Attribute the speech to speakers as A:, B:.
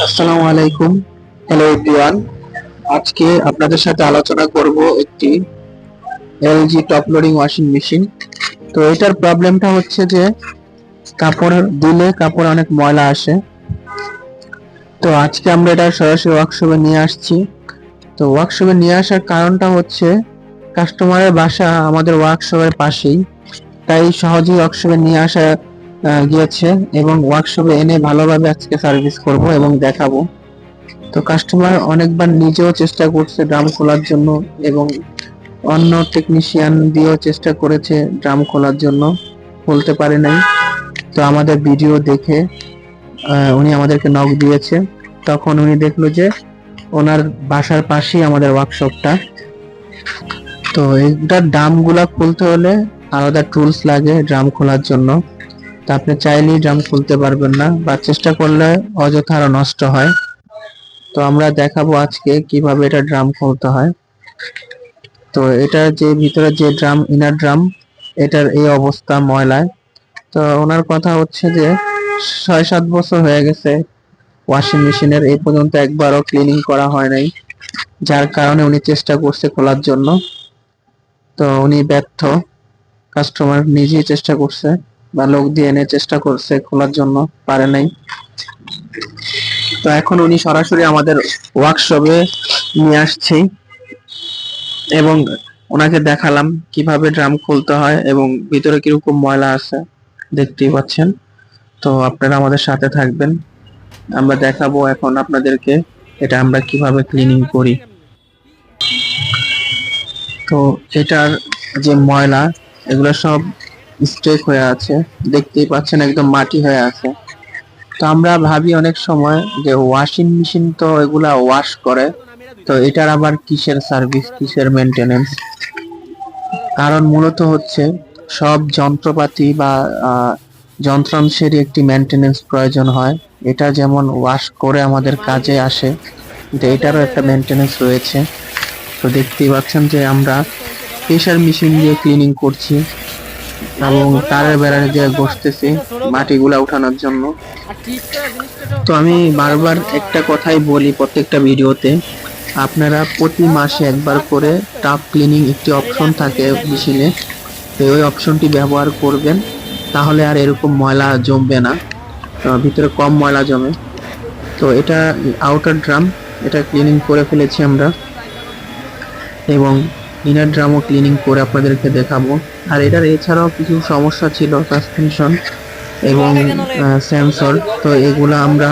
A: আসসালামু আলাইকুম। Hello everyone. আজকে আপনাদের সাথে আলোচনা করব একটি LG top loading washing machine. তো এটার প্রবলেমটা হচ্ছে যে কাপড় দিলে কাপড় অনেক ময়লা আসে। তো আজকে আমরা এটা সরাসরি ওয়ার্কশপে নিয়ে আসছি। তো ওয়ার্কশপে নিয়ে আসার কারণটা হচ্ছে কাস্টমারের বাসা আমাদের ওয়ার্কশপের পাশেই, তাই সহজেই ওয়ার্কশপে নিয়ে আসা গিয়েছে এবং ওয়ার্কশপে এনে ভালোভাবে আজকে সার্ভিস করব এবং দেখাবো। তো কাস্টমার অনেকবার নিজেও চেষ্টা করছে ড্রাম খোলার জন্য এবং অন্য টেকনিশিয়ান দিয়েও চেষ্টা করেছে ড্রাম খোলার জন্য, খুলতে পারে নাই। তো আমাদের ভিডিও দেখে উনি আমাদেরকে নক দিয়েছে। তখন উনি দেখলো যে ওনার বাসার পাশেই আমাদের ওয়ার্কশপটা। তো এইটার ড্রামগুলা খুলতে হলে আলাদা টুলস লাগে ড্রাম খোলার জন্য। তা আপনি চাইলেই ড্রাম খুলতে পারবেন না, বা চেষ্টা করলে অযথা আরো নষ্ট হয়। তো আমরা দেখাবো আজকে কিভাবে এটা ড্রাম খুলতে হয়। তো এটা যে ভিতরে যে ড্রাম, ইনার ড্রাম, এটার এই অবস্থা ময়লায়। তো ওনার কথা হচ্ছে যে 6-7 বছর হয়ে গেছে ওয়াশিং মেশিনের, এই পর্যন্ত একবারও ক্লিনিং করা হয় নাই, যার কারণে উনি চেষ্টা করছে খোলার জন্য। তো উনি ব্যর্থ। কাস্টমার নিজেই চেষ্টা করছে বা লোক দিয়ে এনে চেষ্টা করছে খোলার জন্য, পারে নাই। তো এখন উনি সরাসরি আমাদের ওয়ার্কশপে নিয়ে আসছে এবং ওনাকে দেখালাম কিভাবে ড্রাম খুলতে হয় এবং ভিতরে কিরকম ময়লা আছে, দেখতেই পাচ্ছেন। তো আপনারা আমাদের সাথে থাকবেন, আমরা দেখাবো এখন আপনাদেরকে এটা আমরা কিভাবে ক্লিনিং করি। তো এটার যে ময়লা, এগুলো সব স্ট্রেক হয়ে আছে, দেখতেই পাচ্ছেন একদম মাটি হয়ে আছে। তো আমরা ভাবি অনেক সময় যে ওয়াশিং মেশিন তো এগুলা ওয়াশ করে, তো এটার আবার কিসের সার্ভিস, কিসের মেনটেনেন্স? কারণ মূলত হচ্ছে সব যন্ত্রপাতি বা যন্ত্রাংশেরই একটি মেনটেনেন্স প্রয়োজন হয়। এটা যেমন ওয়াশ করে আমাদের কাজে আসে, কিন্তু এটারও একটা মেনটেনেন্স রয়েছে। তো দেখতেই পাচ্ছেন যে আমরা প্রেসার মেশিন দিয়ে ক্লিনিং করছি এবং তারের বেড়া দিয়ে ঘষতেছি মাটিগুলা উঠানোর জন্য। তো আমি বারবার একটা কথাই বলি প্রত্যেকটা ভিডিওতে, আপনারা প্রতি মাসে একবার করে টাপ ক্লিনিং একটি অপশন থাকে মেশিনে, তো ওই অপশনটি ব্যবহার করবেন, তাহলে আর এরকম ময়লা জমবে না, ভিতরে কম ময়লা জমে। তো এটা আউটার ড্রাম, এটা ক্লিনিং করে ফেলেছি আমরা এবং ইনার ড্রামও ক্লিনিং করে আপনাদেরকে দেখাবো। আর এটার এছাড়াও কিছু সমস্যা ছিল, সাসপেনশন এবং সেন্সর, তো এগুলা আমরা